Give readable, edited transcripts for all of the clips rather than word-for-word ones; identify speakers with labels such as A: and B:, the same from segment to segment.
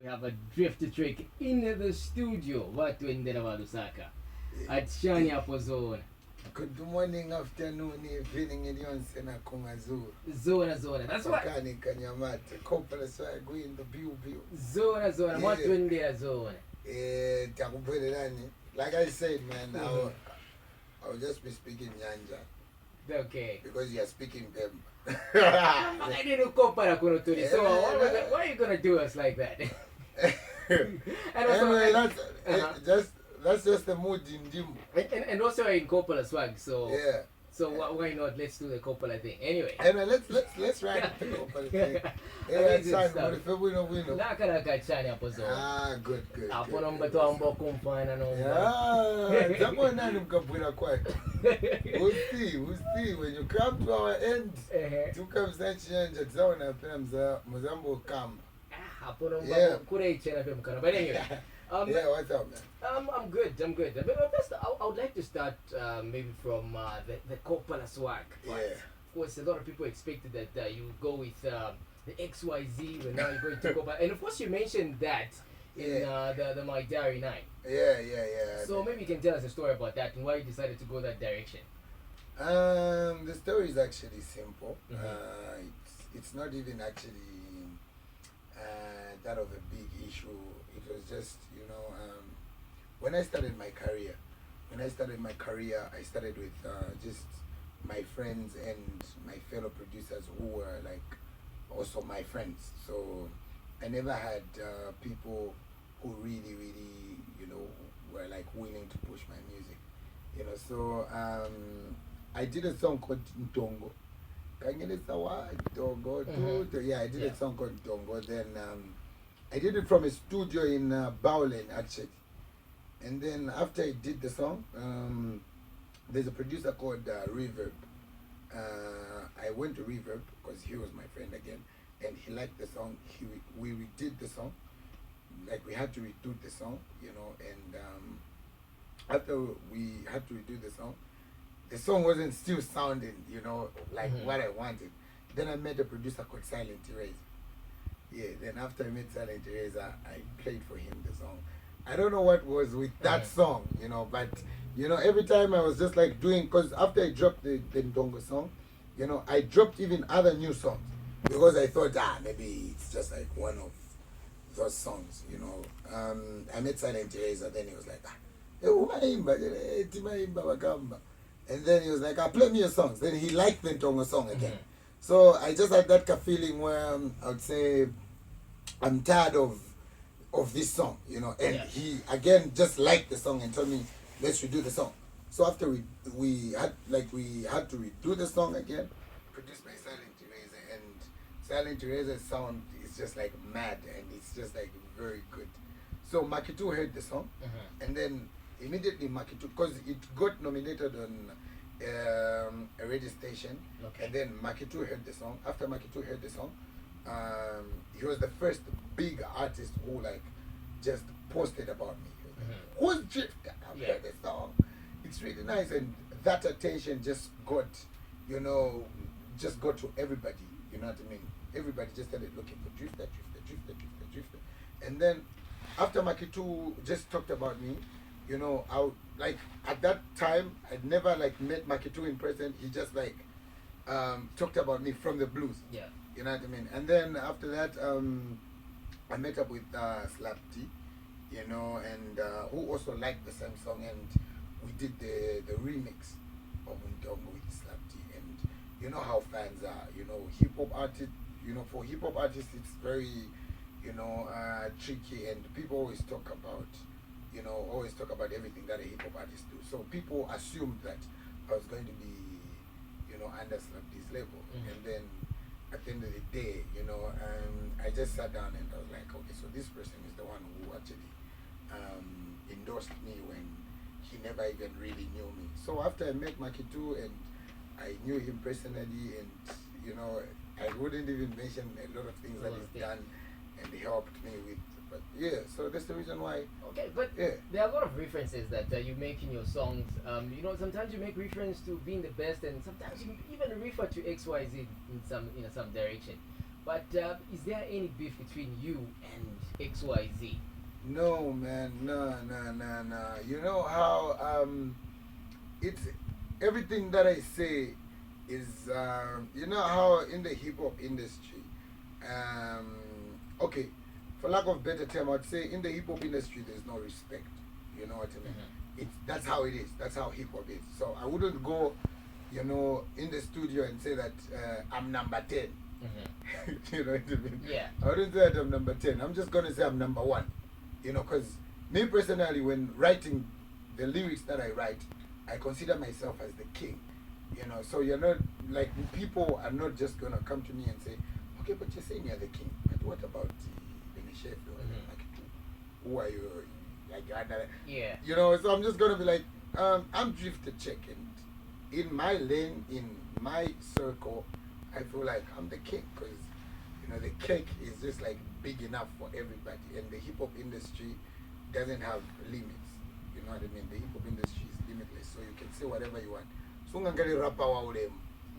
A: We have a Drifta Trek in the studio. Watu endera wa Lusaka. Atshani hapo zone.
B: Good morning, afternoon, evening, iliyonse na kumazuri.
A: Zona. That's what.
B: Kani kanyamate. Kopala swagu in the biu.
A: Zona. Watu endera zone.
B: Takupwele nani. Like I said, man, I'll just be speaking Nyanja.
A: Okay.
B: Because you are speaking them.
A: I didn't kopala kuno tuli. So why are you gonna do us like that?
B: And also, anyway, that's just the mood in Dimbo.
A: And also in Coppola swag, so
B: yeah.
A: So why not? Let's do the Coppola thing. Anyway,
B: let's ride the Coppola thing. Good.
A: Hapo naomba tuambo kumfana
B: yeah, jambo nani mkapwina kwake. We'll see when you come to our end. Tukamsachanja tzaona pena mzambo kamba.
A: Hapo naomba kure ichena pia mkana. But anyway,
B: yeah, what's up, man?
A: I'm good. But first, I would like to start maybe from the Coppola swag.
B: Yeah.
A: Of course, a lot of people expected that you would go with the XYZ, but now you're going to Coppola. And of course, you mentioned that in the My Diary 9.
B: Yeah.
A: So maybe you can tell us a story about that and why you decided to go that direction.
B: The story is actually simple.
A: Mm-hmm.
B: It's not even actually that of a big issue. It was just, when I started my career, I started with just my friends and my fellow producers who were like also my friends. So I never had people who really, were like willing to push my music. So I did a song called Ntongo. Yeah, I did a song called Ntongo. Then I did it from a studio in Bowlen, actually. And then after I did the song, there's a producer called Reverb. I went to Reverb because he was my friend again, and he liked the song. We redid the song, like we had to redo the song, and after we had to redo the song wasn't still sounding, like what I wanted. Then I met a producer called Silent Eraser. Yeah, then after I met Silent Eraser, I played for him the song. I don't know what was with that song, but, every time I was just like doing, because after I dropped the Ndongo song, I dropped even other new songs, because I thought, maybe it's just like one of those songs, I met Silent Eraser, then he was like, and then he was like, play me your songs. Then he liked the Ndongo song again. So I just had that feeling where I would say I'm tired of this song, and he again just liked the song and told me let's redo the song. So after we had to redo the song again, produced by Silent Eraser, and Silent Eraser's sound is just like mad and it's just like very good. So Makitu heard the song, and then immediately Makitu, because it got nominated on a radio station, and then Makitu heard the song. After Makitu heard the song, he was the first big artist who like just posted about me. He was like, who's Drifta? I've heard the song. It's really nice, and that attention just got, to everybody. You know what I mean? Everybody just started looking for Drifta. And then after Makitu just talked about me, I would, like at that time I'd never like met Makitu in person. He just like talked about me from the blues.
A: Yeah.
B: You know what I mean? And then after that, I met up with Slap T, and who also liked the same song, and we did the remix of Ndongo with Slap T. And you know how fans are, hip hop artists, for hip hop artists it's very, tricky, and people always talk about everything that a hip hop artist do. So people assumed that I was going to be, under Slap T's label. And then at the end of the day, I just sat down and I was like, okay, so this person is the one who actually endorsed me when he never even really knew me. So after I met Makitu and I knew him personally, and I wouldn't even mention a lot of things that he's done and helped me with. But yeah, so that's the reason why. Okay,
A: but there are a lot of references that you make in your songs. Sometimes you make reference to being the best, and sometimes you even refer to XYZ in some direction. But is there any beef between you and XYZ?
B: No, man, no, no, no, no. You know how it's everything that I say is you know how in the hip hop industry, um, okay, for lack of better term, I'd say in the hip hop industry there's no respect. You know what I mean? It's that's how it is. That's how hip hop is. So I wouldn't go, you know, in the studio and say that I'm number 10. You know what I mean?
A: Yeah.
B: I wouldn't say that I'm number 10. I'm just gonna say I'm number 1. You know, because me personally, when writing the lyrics that I write, I consider myself as the king. You know, so you're not like people are not just gonna come to me and say, okay, but you're saying you're the king, but what about the chef? Like, who are you? Like,
A: yeah.
B: You know, so I'm just gonna be like, I'm Drifta Trek, and in my lane, in my circle, I feel like I'm the king because you know the cake is just like big enough for everybody, and the hip hop industry doesn't have limits. You know what I mean? The hip hop industry is limitless, so you can say whatever you want. So I'm gonna rap about them.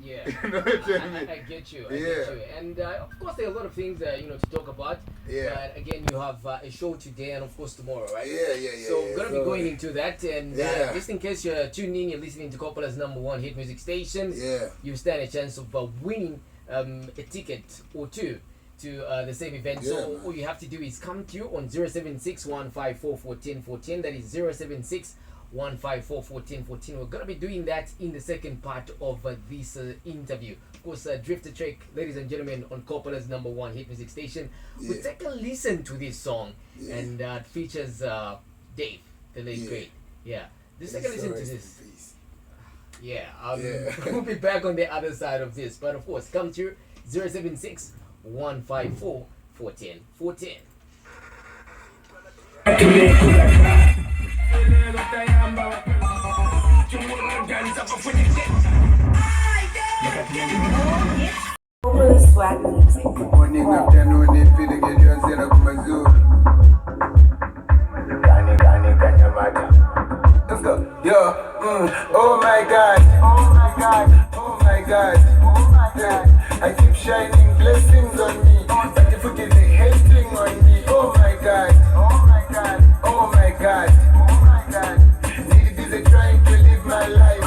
A: Yeah,
B: You know what I mean?
A: I get you. I get you. And of course, there are a lot of things you know to talk about.
B: Yeah.
A: But again, you have a show today and of course tomorrow, right?
B: Yeah.
A: So we're gonna be going into that, and
B: Yeah.
A: just in case you're tuning in, you're listening to Coppola's #1 hit music station.
B: Yeah.
A: You stand a chance of winning a ticket or two to the same event.
B: Yeah,
A: So
B: man.
A: all you have to do is come through on 076-154-1414. That is 076-154-1414. We're gonna be doing that in the second part of this interview. Of course, Drifta Trek, ladies and gentlemen, on Coppola's #1 hit music station. We'll
B: Yeah.
A: take a listen to this song,
B: Yeah.
A: and it features Dave, the late
B: Yeah.
A: great. Yeah, just take a listen to
B: Rest in
A: this.
B: peace.
A: Yeah,
B: Yeah.
A: we'll be back on the other side of this. But of course, come to 076-154-1414.
C: Swag music.
B: Morning, afternoon, if you get you and send up my zoo. Let's go. Yo, oh my god. Oh my god. Oh my god. Oh my god. I keep shining blessings on me. But if you get hating on me, oh my god. Oh my god. Oh my god. Oh my god. Need busy trying to live my life.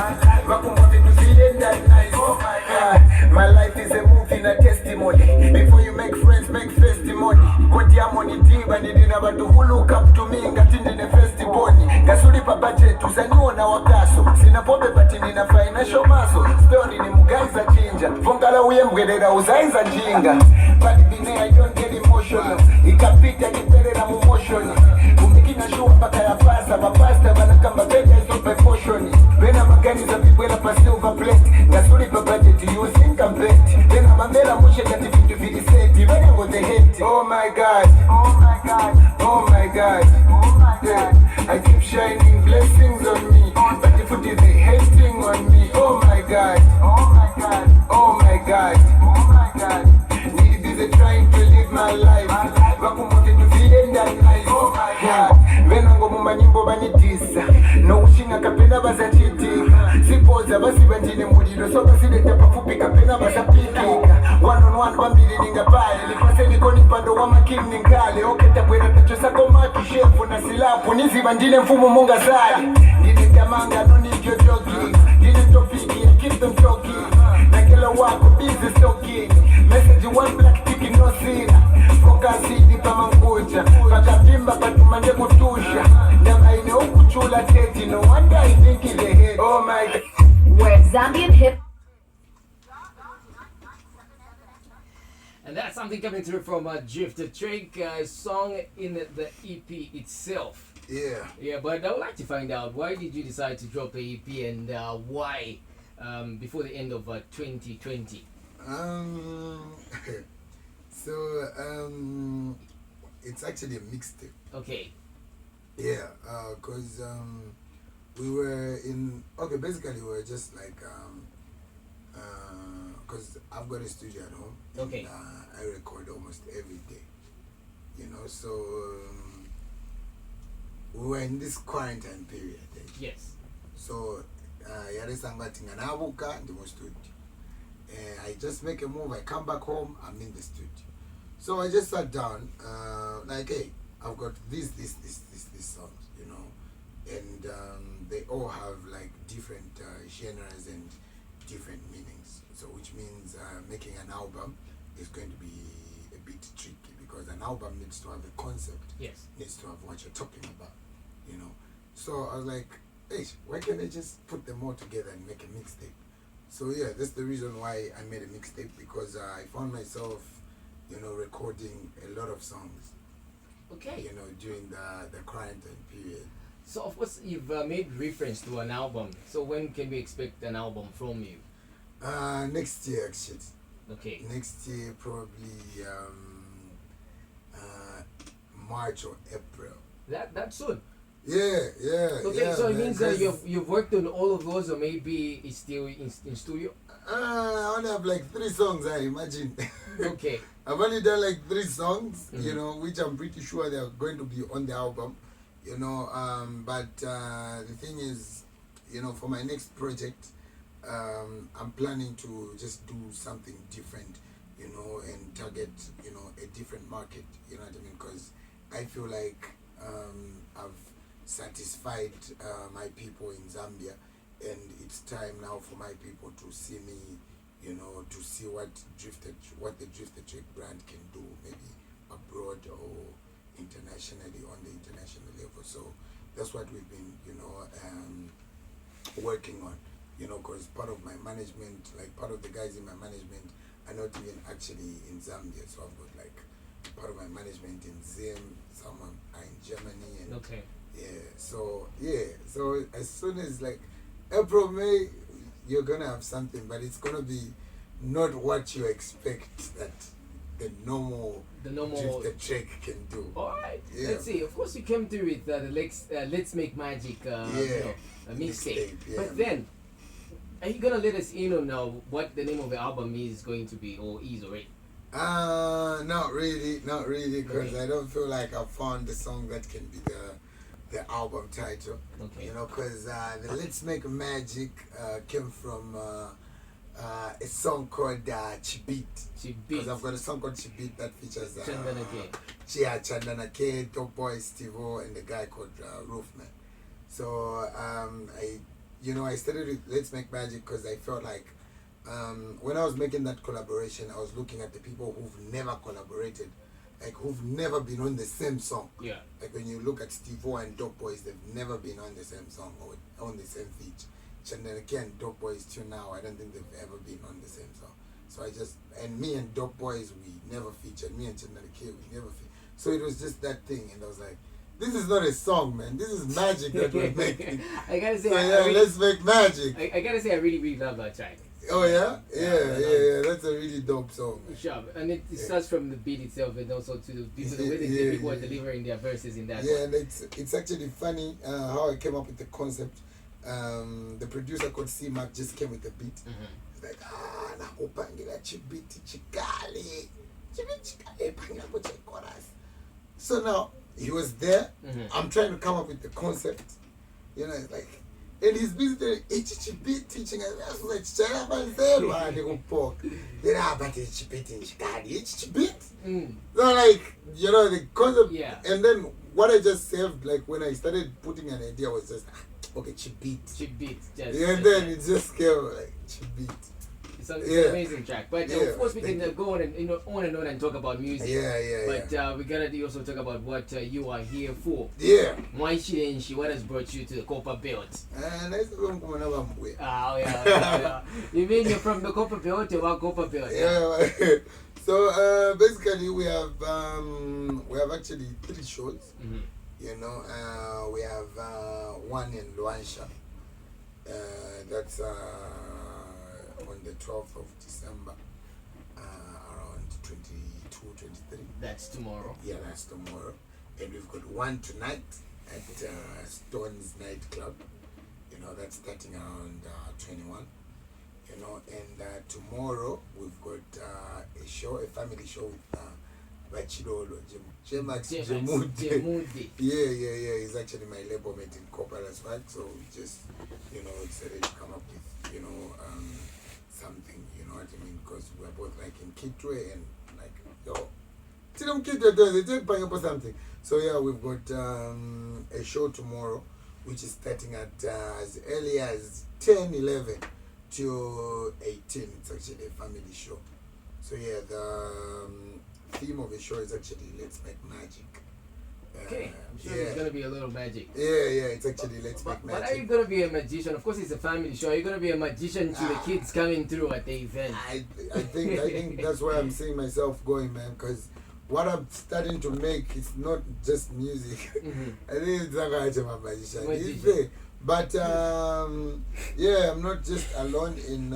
B: Welcome to feeling that nice. Oh my god. My life is a movie and a testimony. Before you make friends, make testimony. What your money deep and it didn't have to who look up to me and got in the festival. Gasuri pa budget uzaniona wakaso. Sina pombe but nina financial muscle. Story ni mugaiza chinja. Vongala uyembwelera uzaiza jinga. But bine I don't get emotional. Ikapita kiperera mu motion. Umikina show paka ya pasta. Bapasta banakamba beja is not by portion. Bena magani za bibwela pa silver plate. Gasuri pa budget you think I'm bet. Bena mamela mushe kati vitu viliseti. Bena go the hate. Oh my god. Oh my god. Oh my god. Oh my god. I keep shining blessings on me. But if it is hating on me. Oh my god. Oh my god. Oh my god. Oh my god. Need busy trying to live my life. Wakumote to feeling that nice. Oh my god. Venango mumanyimbo banitisa. No ushinga kapena basachitika. Sipoza basi banjine muliro. So basi leta pafupi kapena basapikika. One on one bambili ninga pale. Nipase niko nipando wa making ningale. Oketa bwena tachosa koma kishefu na silapu. Nizi bandile mfumo munga sali. Nini kamanga no need your jogging. Nini topiki keep them talking. Na kila wako busy stalking. Message one black ticket no sina. Focus hidi kama ngoja. Paka bimba patumande kutusha. Never ine ukuchula teti. No wonder I think in the head. Oh my god.
C: Where Zambian hip.
A: And that's something coming through from Drifta Trek, song in the EP itself.
B: Yeah.
A: Yeah, but I would like to find out, why did you decide to drop the EP, and why before the end of 2020?
B: So it's actually a mixtape.
A: Okay.
B: Yeah, cause we were basically we were just like cause I've got a studio at home.
A: Okay.
B: And, I record almost every day. You know, so we were in this quarantine period.
A: Yes.
B: So yaresanga tinganabuka ndimo studio. I just make a move, I come back home, I'm in the studio. So I just sat down, like, hey, I've got these songs, you know, and they all have like different genres and different meanings. So which means making an album is going to be a bit tricky because an album needs to have a concept.
A: Yes.
B: Needs to have what you're talking about, you know. So I was like, hey, why can't I just put them all together and make a mixtape? So yeah, that's the reason why I made a mixtape, because I found myself, you know, recording a lot of songs.
A: Okay.
B: You know, during the quarantine period.
A: So of course you've made reference to an album. So when can we expect an album from you?
B: Next year actually.
A: Okay.
B: Next year probably March or April.
A: That soon.
B: Yeah.
A: Okay,
B: yeah,
A: so it
B: man,
A: means you've worked on all of those, or maybe it's still in studio.
B: I only have like 3 songs, I imagine.
A: Okay.
B: I've only done like 3 songs,
A: Mm-hmm.
B: you know, which I'm pretty sure they're going to be on the album, you know. But the thing is, you know, for my next project, I'm planning to just do something different, you know, and target, you know, a different market, you know what I mean? Because I feel like I've satisfied my people in Zambia, and it's time now for my people to see me, you know, to see what the Drifta Trek brand can do, maybe abroad or internationally, on the international level. So that's what we've been, you know, working on, you know, because part of my management, like part of the guys in my management are not even actually in Zambia. So I've got like part of my management in Zim, some are in Germany, and
A: Okay.
B: so as soon as like April, May, you're gonna have something, but it's gonna be not what you expect that the normal Drifta Trek can do.
A: Alright,
B: Yeah.
A: let's see. Of course, you came through with the Let's Make Magic you know, mixtape.
B: Yeah.
A: But then, are you gonna let us in on what the name of the album is going to be, or is already?
B: Not really, because
A: Okay.
B: I don't feel like I found the song that can be the album title.
A: Okay.
B: You know, because the Let's Make Magic came from a song called Chibit. Because I've got a song called Chibit that features
A: Chandana K.
B: Chandana K, Top Boy, Steve-O, and a guy called Roofman. So I started with Let's Make Magic because I felt like when I was making that collaboration, I was looking at the people who've never collaborated, like who've never been on the same song.
A: Yeah.
B: Like when you look at Steve-O and Dope Boys, they've never been on the same song or on the same feature. Chandana and Dope Boys till now, I don't think they've ever been on the same song. So me and Dope Boys, we never featured. Me and Chandana, we never featured. So it was just that thing, and I was like, this is not a song, man. This is magic that we're making.
A: I gotta say,
B: So let's make magic.
A: I gotta say, I really love that track.
B: Oh yeah? Yeah. That's a really dope song, man.
A: Sure, and it starts from the beat itself, and also to the way the people are delivering their verses in that.
B: Yeah, and it's actually funny how I came up with the concept. The producer called C-Mac just came with the beat. It's like, nakupangira chibiti chikali pangira kuche chorus. So now he was there. I'm trying to come up with the concept. You know, it's like, and he's busy doing HHB teaching us. I was like, shut up and say, man, they go pork. Then but HHB in Chicago, HHB. So like, you know, the concept.
A: Yeah.
B: And then what I just saved, like when I started putting an idea, was just okay, Chibit. And then it just came like Chibit.
A: It's an amazing track, but of course we can go on and on and talk about music. But we gotta also talk about what you are here for.
B: Yeah.
A: Why Chilenshi? What has brought you to the Copper Belt? Yeah. You mean you're from the Copper Belt or what Copper Belt?
B: Yeah. So basically we have actually 3 shows. You know, we have one in Luansha. That's on the 12th of December, around 22, 23.
A: That's tomorrow.
B: Yeah, that's tomorrow. And we've got one tonight at Stone's Nightclub. You know, that's starting around 21. You know, and tomorrow we've got a family show with Bachilolo, Jemax Jemude. Yeah. He's actually my label mate in Copper as well. So we just, you know, decided to come up with, you know, something, you know what I mean? Because we're both like in Kitwe and like, yo, Tidum Kitwe does it, take for something. So yeah, we've got a show tomorrow, which is starting at as early as 10, 11 to 18. It's actually a family show. So yeah, the theme of the show is actually Let's Make Magic.
A: Okay, I'm sure there's gonna be a little magic.
B: Yeah, it's actually Let's Make Magic.
A: But are you gonna be a magician? Of course, it's a family show. Are you gonna be a magician to the kids coming through at the event?
B: I think that's where I'm seeing myself going, man. Because what I'm starting to make is not just music. I think it's like I'm a magician. But yeah, I'm not just alone in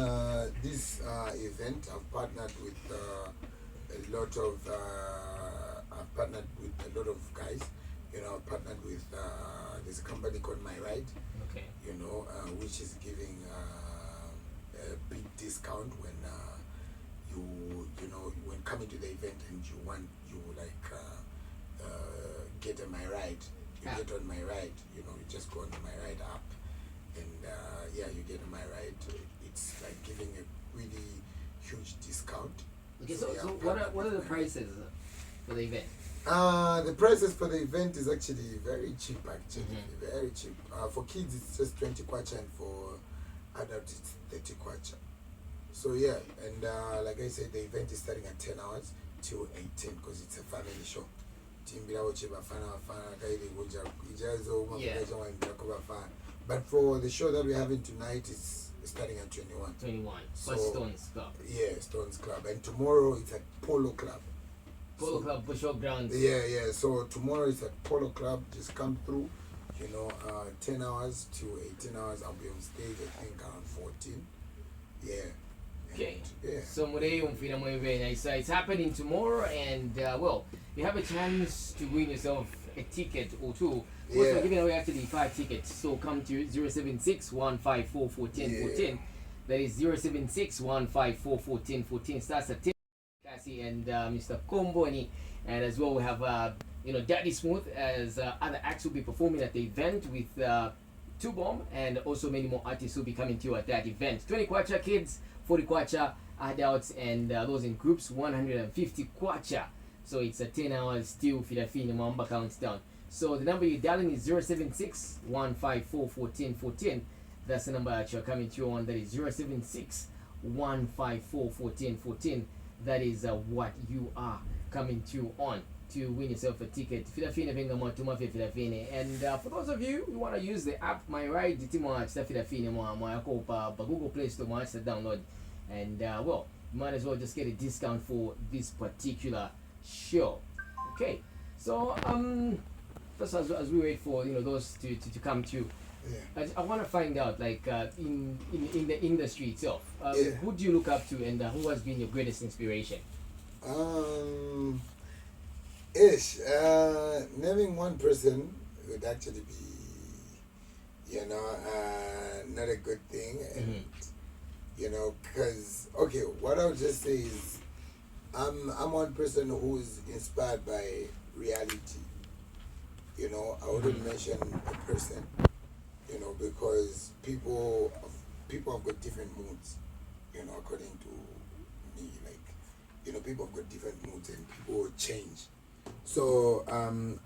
B: this event. I've partnered with a lot of guys. You know, I've partnered with there's a company called My Ride.
A: Okay.
B: You know, which is giving a big discount when you know when coming to the event and you get a My Ride. You get on My Ride. You know, you just go on the My Ride app, and yeah, you get a My Ride. It's like giving a really huge discount.
A: Okay, so what are the prices for the event?
B: The prices for the event is actually very cheap, very cheap. For kids, it's just 20 kwacha, and for adults, it's 30 kwacha. So yeah, and like I said, the event is starting at 10 hours till 18 because it's a family show. But for the show that we're having tonight, it's starting at 21.
A: 21.
B: So,
A: Stones Club.
B: Yeah, Stones Club. And tomorrow it's at Polo Club.
A: Polo Club, Bushok Grounds.
B: Yeah. So tomorrow it's at Polo Club. Just come through. You know, 10 hours to 18 hours. I'll be on stage, I think, around 14. Yeah.
A: Okay.
B: Yeah.
A: So it's happening tomorrow, and well, you have a chance to win yourself a ticket or two.
B: Yeah.
A: We're giving away actually 5 tickets. So come to 076-154-1414. That is 076-154-1414. Starts at 10. Cassie and Mr. Komboni, and as well we have Daddy Smooth as other acts will be performing at the event with 2 Bomb, and also many more artists will be coming to you at that event. 20 kwacha kids, 40 kwacha adults, and those in groups 150 kwacha. So it's a 10 hours still Filafini Mamba counts down. So the number you're dialing is 076-154-1414. That's the number that you're coming to on. That is 076-154-1414. That is what you are coming to on to win yourself a ticket. And for those of you who want to use the app My Ride, Google Play Store, to download, and well, you might as well just get a discount for this particular show. Okay, so first as we wait for those to come to. Yeah. I want to find out, like, in the industry itself, who do you look up to, and who has been your greatest inspiration?
B: Naming one person would actually be, not a good thing, and because what I'll just say is, I'm one person who's inspired by reality. I wouldn't mention a person. Because people have got different moods, according to me, people have got different moods and people change. So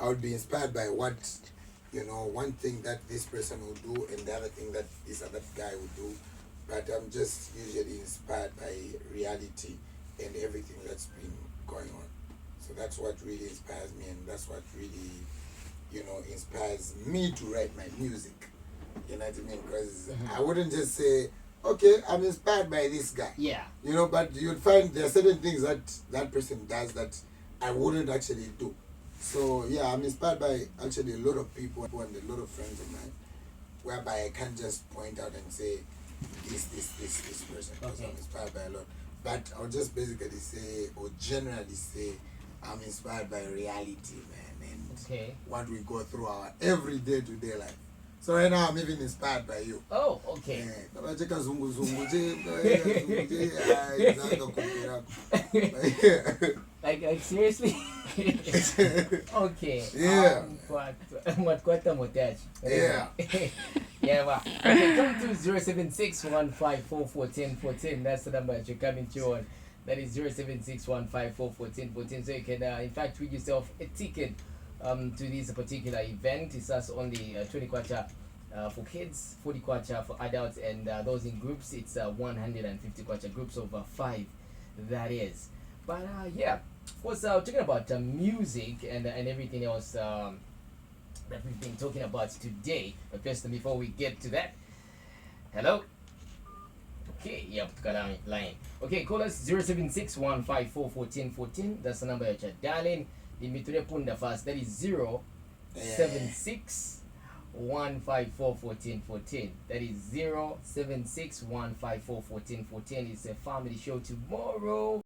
B: I would be inspired by what, one thing that this person will do and the other thing that this other guy will do. But I'm just usually inspired by reality and everything that's been going on. So that's what really inspires me, and that's what really, inspires me to write my music. You know what I mean? Because I wouldn't just say, okay, I'm inspired by this guy.
A: Yeah.
B: But you'd find there are certain things that person does that I wouldn't actually do. So, yeah, I'm inspired by actually a lot of people and a lot of friends of mine, whereby I can't just point out and say, this person, because I'm inspired by a lot. But I'll just basically say, or generally say, I'm inspired by reality, man, and what we go through our everyday to-day life. So right now I'm even inspired by you.
A: Oh, okay. Like seriously? Okay.
B: Yeah.
A: Mwatkwata motaji.
B: Yeah.
A: Yeah, well. Okay, come to 07615441014. That's the number that you're coming to on. That is 07615441014. So you can, in fact, win yourself a ticket to this particular event. It's us only 20 kwacha for kids, 40 kwacha for adults, and those in groups, it's 150 kwacha, groups of 5, that is. But yeah, of course, talking about music and everything else that we've been talking about today. But first, before we get to that, hello. Okay, yep, got a line. Okay, call us 07615441014. That's the number that you're dialing. Dimitri Punda fast. That is 07615441014. That is 07615441014. It's a family show tomorrow.